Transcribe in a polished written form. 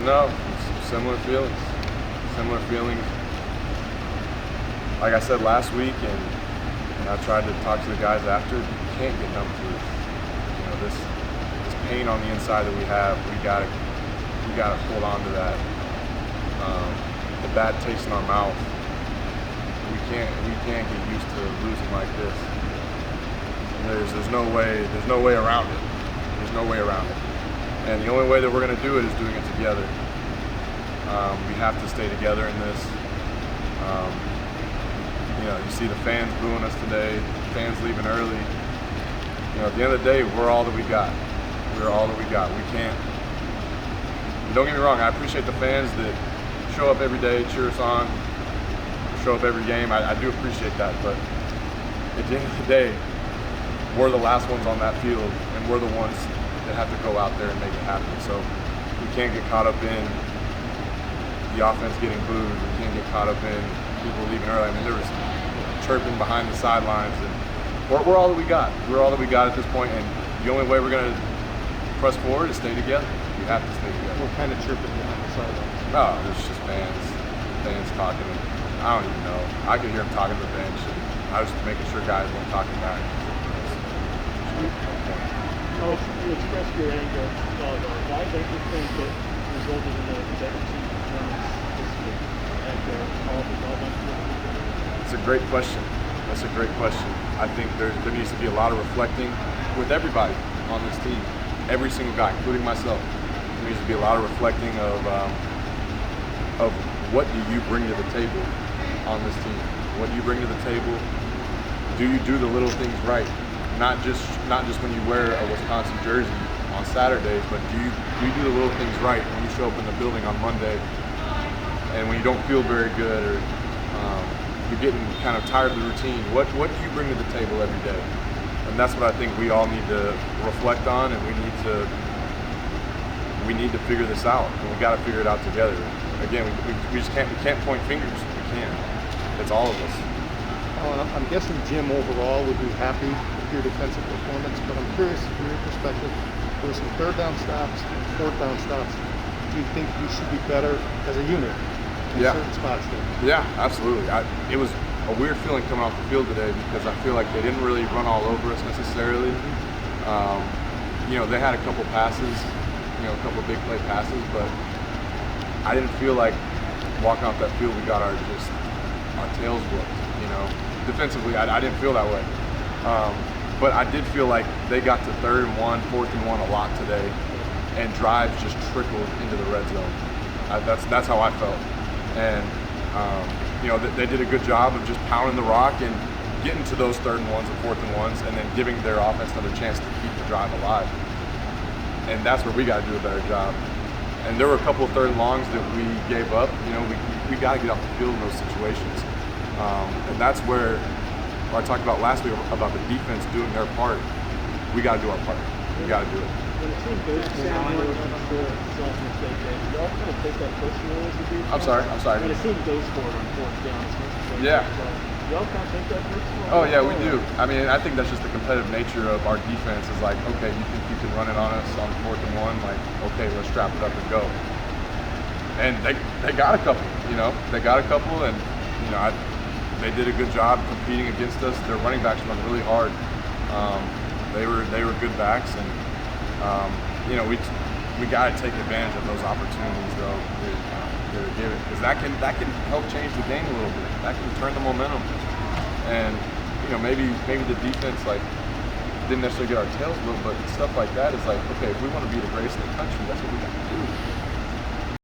No, similar feelings. Similar feelings. Like I said last week, and I tried to talk to the guys after. You can't get numb to it. You know, this pain on the inside that we have. We gotta hold on to that. The bad taste in our mouth. We can't get used to losing like this. There's no way around it. There's no way around it. And the only way that we're going to do it is doing it together. We have to stay together in this. You know, you see the fans booing us today, fans leaving early. You know, at the end of the day, we're all that we got. We're all that we got. We can't. Don't get me wrong, I appreciate the fans that show up every day, cheer us on, show up every game. I do appreciate that, but at the end of the day, we're the last ones on that field, and we're the ones that have to go out there and make it happen. So we can't get caught up in the offense getting booed. We can't get caught up in people leaving early. I mean, there was chirping behind the sidelines, and we're all that we got. We're all that we got at this point, and the only way we're going to press forward is stay together. We have to stay together. What kind of chirping behind the sidelines? Oh, there's just fans talking. I don't even know. I could hear them talking to the bench, and I was making sure guys weren't talking back. You expressed your anger. Why don't you think it resulted in a better team performance this week after all the It's a great question. That's a great question. I think there needs to be a lot of reflecting with everybody on this team. Every single guy, including myself. There needs to be a lot of reflecting of what do you bring to the table on this team? What do you bring to the table? Do you do the little things right? Not just when you wear a Wisconsin jersey on Saturdays, but do you do the little things right when you show up in the building on Monday, and when you don't feel very good, or you're getting kind of tired of the routine? What do you bring to the table every day? And that's what I think we all need to reflect on, and we need to figure this out, and we got to figure it out together. Again, we just can't point fingers. We can't. It's all of us. I'm guessing Jim overall would be happy with your defensive performance, but I'm curious from your perspective, there were some third down stops, fourth down stops. Do you think you should be better as a unit in certain spots there? Yeah, absolutely. It was a weird feeling coming off the field today because I feel like they didn't really run all over us necessarily. You know, they had a couple passes, a couple big play passes, but I didn't feel like walking off that field we got our tails whooped. Defensively, I didn't feel that way. But I did feel like they got to 3rd and 1, 4th and 1 a lot today, and drives just trickled into the red zone. That's how I felt. And they did a good job of just pounding the rock and getting to those 3rd and 1s and 4th and 1s, and then giving their offense another chance to keep the drive alive. And that's where we got to do a better job. And there were a couple of 3rd and longs that we gave up. We got to get off the field in those situations. And that's where I talked about last week about the defense doing their part. We got to do our part. We got to do it. When a team goes down or self-mistake, y'all kind of take that personally as a defense? I'm sorry. When a team goes for it on 4th down, yeah. Y'all kind of take that personally? Oh yeah, we do. I mean, I think that's just the competitive nature of our defense. Is like, okay, you think you can run it on us on 4th and 1? Like, okay, let's strap it up and go. And they got a couple. They got a couple, and they did a good job competing against us. Their running backs run really hard. They were good backs, and we got to take advantage of those opportunities though that are given, because that can help change the game a little bit. That can turn the momentum, and maybe the defense didn't necessarily get our tails a little, but stuff like that is like, okay, if we want to be the greatest in the country, that's what we got to do.